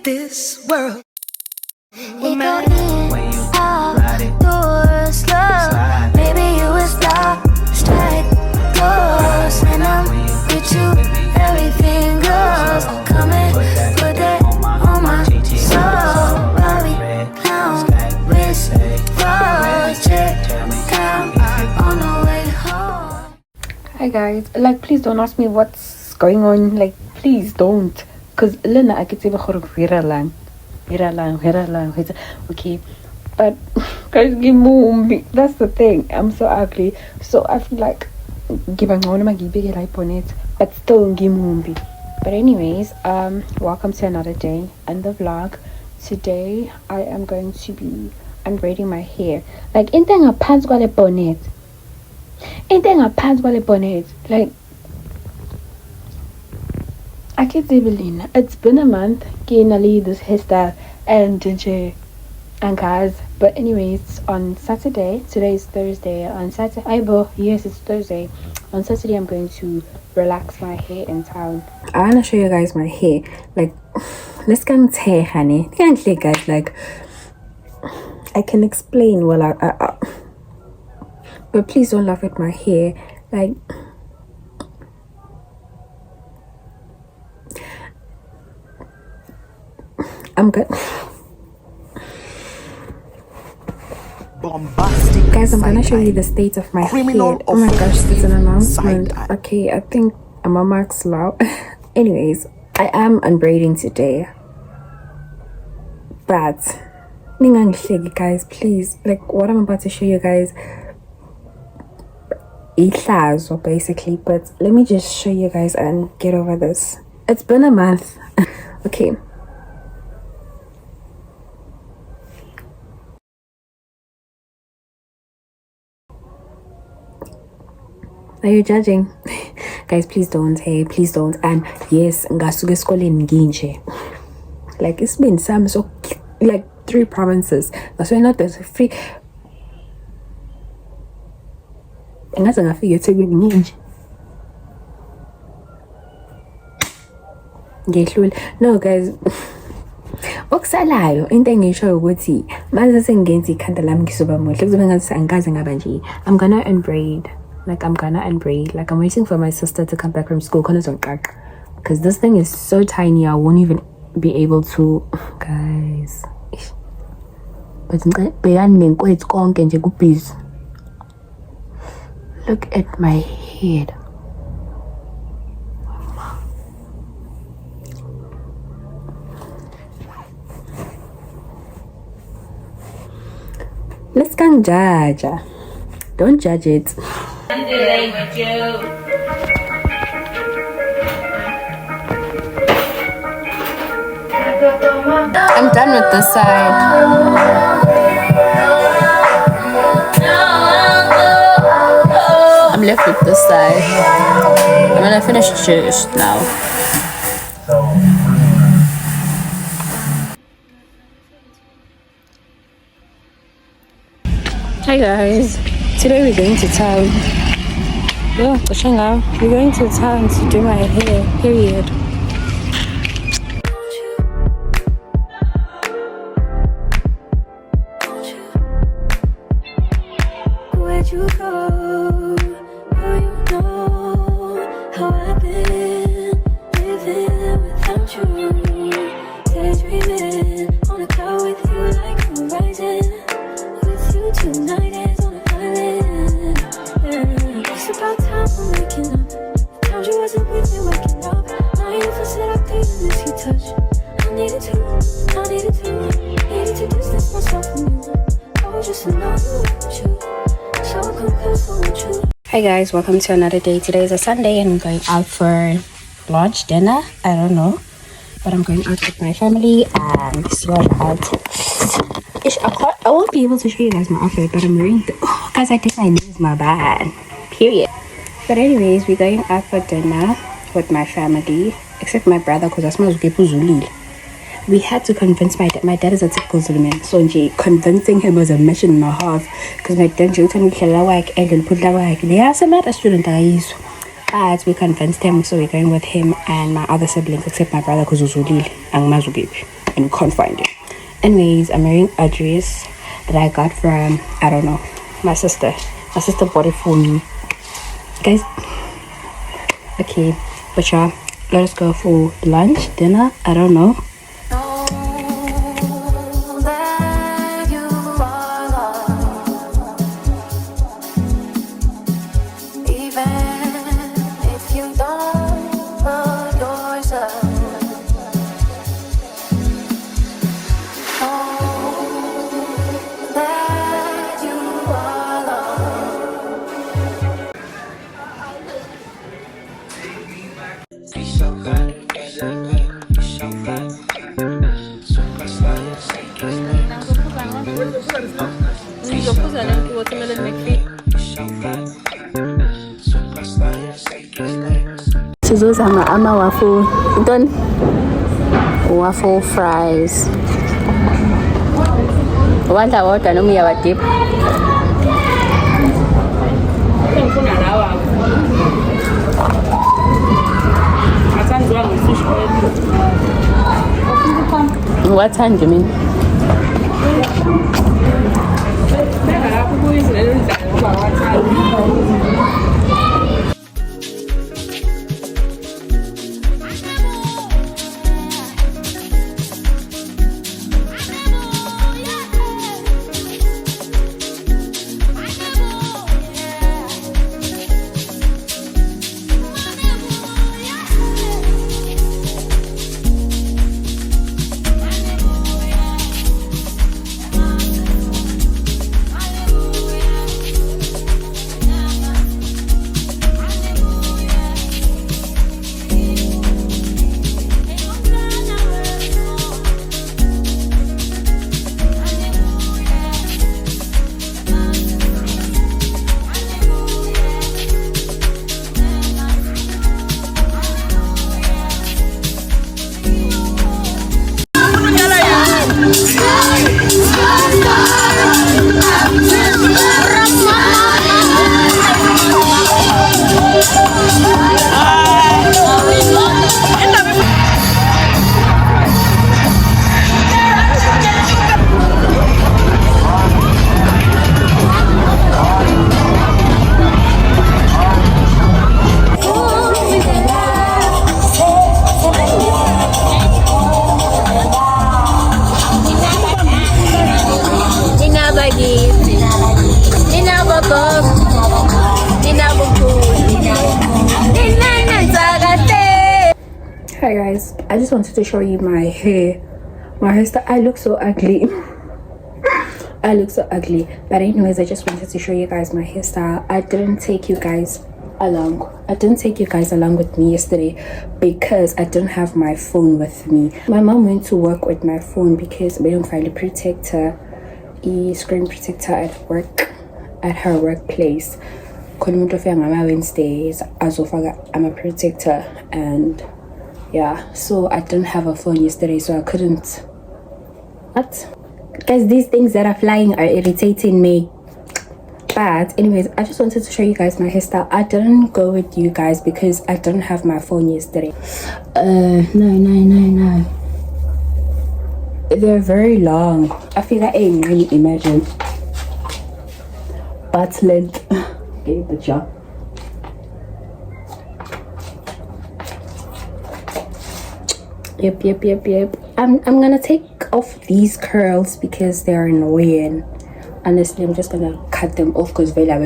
this world. We go in, out, doors, love. Maybe you was lost, strike, goes. When I'm with you, everything goes. Come and put that on my soul. Robbie, clown, wrist, project, down on the way home. Hi guys, like please don't ask me what's going on, like please don't, because Lena I could say okay, but guys, give me, that's the thing, I'm so ugly, so I feel like giving on my life on it, but still give me. But anyways, welcome to another day and the vlog. Today I am going to be unbraiding my hair, like in thing a pants got a bonnet. Like I can't even. It's been a month getting this hairstyle and DJ and guys. But anyways, on Saturday, today is Thursday. On Saturday, yes, it's Thursday. On Saturday, I'm going to relax my hair in town. I wanna show you guys my hair. Like, let's go hair, honey. Can't guys. Like, I can explain. Well, but please don't laugh at my hair. Like, I'm good. Bombastic. Guys, I'm gonna show you the state of my hair. Oh my gosh, there's an announcement. Okay, I think I'm a max loud. Anyways, I am unbraiding today. But guys, please, like what I'm about to show you guys, so basically, but let me just show you guys and get over this. It's been a month. Okay. Are you judging? Guys, please don't. Hey, please don't. And yes, like it's been some so like 3 provinces. That's why not there's a free. And that's enough for you to no guys. Okusalayo into engisho ukuthi manje sengenza ikhanda lami ngisoba muhle kuzobe ngathi angikaze ngaba nje. I'm gonna unbraid. Like I'm waiting for my sister to come back from school because this thing is so tiny I won't even be able to, guys. But look at my head. Let's go judge. Don't judge it. I'm dealing with you. I'm done with this side. I'm left with this side. I'm gonna finish just now. Hi guys, today we're going to town. Yeah, we're going to town to do my hair, period. Where'd you go? Oh, you know how I've been living without you. Daydreaming on a cloud with you like I'm rising. With you tonight is on an island. Yeah. It's about time I'm waking up. Found you wasn't with me waking up. Now you never said I couldn't miss your touch. I needed to distance myself from you. I was just alone with you. Hi guys, welcome to another day. Today is a Sunday and I'm going out for lunch, dinner, I don't know, but I'm going out with my family and see what out. I won't be able to show you guys my outfit, but I'm wearing because I think my nails my bad, period. But anyways, we're going out for dinner with my family, except my brother because I smell like we had to convince my dad is a typical Zuluman, so convincing him was a mission and a half because my dad told me and put a student but we convinced him, so we're going with him and my other siblings except my brother because Uzulile and Mazugip. and we can't find it. Anyways, I'm wearing a dress that I got from, I don't know, my sister bought it for me, guys. Okay, but yeah, let us go for lunch, dinner, I don't know. Sizozama waffle fries. Wanda water no miya wa dip. What time do you mean? Hi guys, I just wanted to show you my hairstyle. I look so ugly. I look so ugly, but anyways, I just wanted to show you guys my hairstyle. I didn't take you guys along with me yesterday because I didn't have my phone with me. My mom went to work with my phone because we don't find a protector, screen protector at her workplace. Wednesdays, I'm a protector, and yeah, so I didn't have a phone yesterday, so I couldn't. What? Guys, these things that are flying are irritating me. But anyways, I just wanted to show you guys my hairstyle. I didn't go with you guys because I didn't have my phone yesterday. No. They're very long. I feel like I ain't really imagine. Butt length. Okay, the job. Yep. I'm gonna take off these curls because they're annoying. Honestly, I'm just gonna cut them off because I'm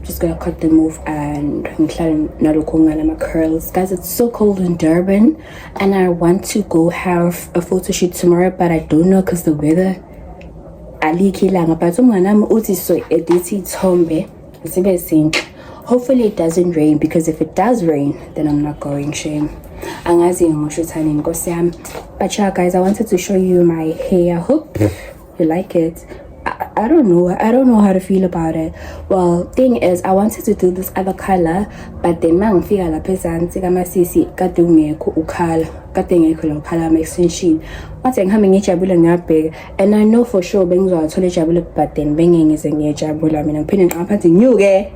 just gonna cut them off and my curls. Guys, it's so cold in Durban and I want to go have a photo shoot tomorrow, but I don't know because the weather hopefully it doesn't rain, because if it does rain then I'm not going. Shame. But yeah guys, I wanted to show you my hair. I hope you like it. I don't know how to feel about it. Well, thing is, I wanted to do this other color, but the man figure la pesante kama sisi kade ungekho ukhala, kade ngekho lo color extension. Wathi ngihambe ngijabule ngiyabheka, and I know for sure bengizothola ijabule, but then bengengize ngiyajabula mina ngiphinde ngaphansi nyuke.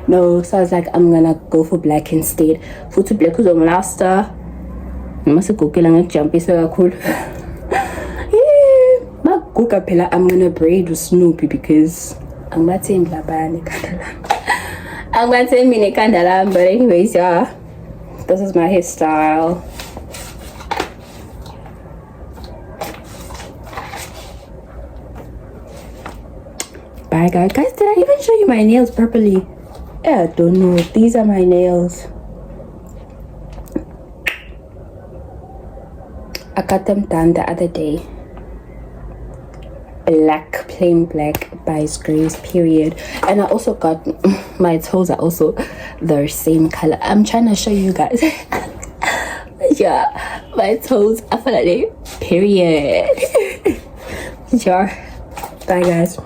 No, so I was like, I'm gonna go for black instead. Futhi black uzongilasta masigugela ngekujampisa kakhulu. Maguga phela I'm gonna braid with Snoopy because angibathembi labana ekhanda lami. Angibathembi nekhanda lami, but anyways, yeah, this is my hairstyle. Bye guys. Guys, did I even show you my nails properly? I don't know. These are my nails. I got them done the other day. Black, plain black by Grace, period. And I also got my toes are also the same color. I'm trying to show you guys. Yeah, my toes are finally period. Sure. Bye guys.